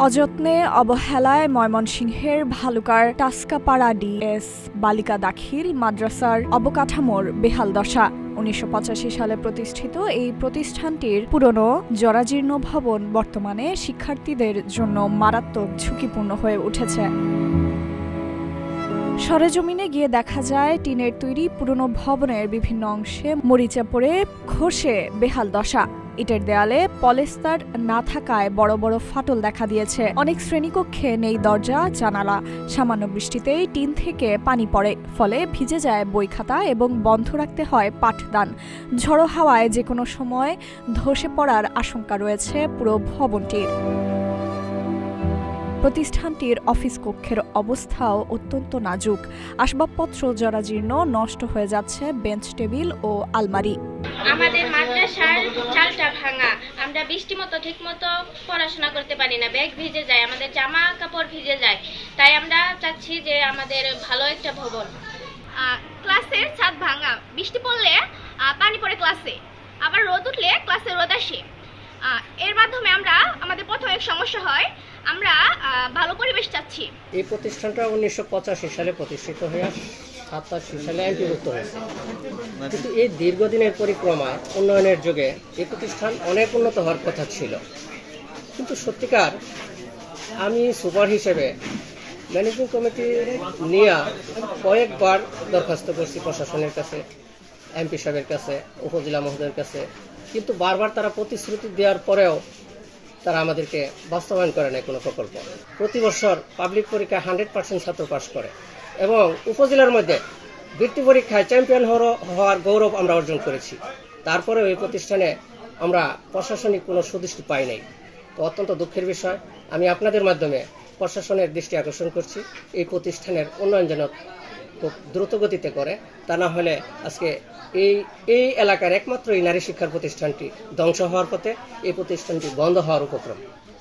অযত্নে অবহেলায় ময়মনসিংহের ভালুকার টাস্কাপাড়া ডিএস বালিকা দাখিল মাদ্রাসার অবকাঠামোর বেহাল দশা। ১৯৮৫ সালে প্রতিষ্ঠিত এই প্রতিষ্ঠানটির পুরনো জরাজীর্ণ ভবন বর্তমানে শিক্ষার্থীদের জন্য মারাত্মক ঝুঁকিপূর্ণ হয়ে উঠেছে। সরেজমিনে গিয়ে দেখা যায় টিনের তৈরি পুরনো ভবনের বিভিন্ন অংশে মরিচা পড়ে খসে বেহাল দশা। ইটের দেয়ালে পলেস্তার না থাকায় বড় বড় ফাটল দেখা দিয়েছে। অনেক শ্রেণীকক্ষে নেই দরজা জানালা। সামান্য বৃষ্টিতেই টিন থেকে পানি পড়ে, ফলে ভিজে যায় বই খাতা এবং বন্ধ রাখতে হয় পাঠদান। ঝড়ো হাওয়ায় যে কোনো সময় ধসে পড়ার আশঙ্কা রয়েছে পুরো ভবনটির। প্রতিষ্ঠানটির অফিস কক্ষের অবস্থাও অত্যন্ত নাজুক। আসবাবপত্র জরাজীর্ণ, নষ্ট হয়ে যাচ্ছে বেঞ্চ টেবিল ও আলমারি। আমাদের মাদ্রাসার চালটা ভাঙা, আমরা বৃষ্টি মতো ঠিক মতো পড়াশোনা করতে পারি না, ব্যাগ ভিজে যায়, আমাদের জামা কাপড় ভিজে যায়। তাই আমরা চাচ্ছি যে আমাদের ভালো একটা ভবন। ক্লাসের ছাদ ভাঙা, বৃষ্টি পড়লে পানি পড়ে ক্লাসে, আবার রোদ উঠলে ক্লাসে রোদ আসে। এর মাধ্যমে আমরা আমাদের প্রথমে সমস্যা হয়, আমরা ভালো পরিবেশ চাচ্ছি। এই প্রতিষ্ঠানটা ১৯৮৫ সালে প্রতিষ্ঠিত হয়ে ৮৭ সালে আইনভুক্ত হয়েছে, কিন্তু এই দীর্ঘদিনের পরিক্রমায় উন্নয়নের যুগে এই প্রতিষ্ঠান অনেক উন্নত হওয়ার কথা ছিল। কিন্তু সত্যিকার আমি সুপার হিসেবে ম্যানেজিং কমিটি নিয়ে কয়েকবার দরখাস্ত করছি প্রশাসনের কাছে, এমপি সাহেবের কাছে, উপজেলা মহোদয়ের কাছে, কিন্তু বারবার তারা প্রতিশ্রুতি দেওয়ার পরেও তারা আমাদেরকে বাস্তবায়ন করে নেয় কোনো প্রকল্প। প্রতি বছর পাবলিক পরীক্ষায় 100% ছাত্র পাস করে এবং উপজেলার মধ্যে বৃত্তি পরীক্ষায় চ্যাম্পিয়ন হওয়ার গৌরব আমরা অর্জন করেছি। তারপরেও এই প্রতিষ্ঠানে আমরা প্রশাসনিক কোনো সুদৃষ্টি পাই নাই। তো অত্যন্ত দুঃখের বিষয়। আমি আপনাদের মাধ্যমে প্রশাসনের দৃষ্টি আকর্ষণ করছি, এই প্রতিষ্ঠানের উন্নয়ন যেন খুব দ্রুত গতিতে করে, তা না হলে আজকে এই এলাকার একমাত্র এই নারী শিক্ষার প্রতিষ্ঠানটি ধ্বংস হওয়ার পথে, এই প্রতিষ্ঠানটি বন্ধ হওয়ার উপক্রম।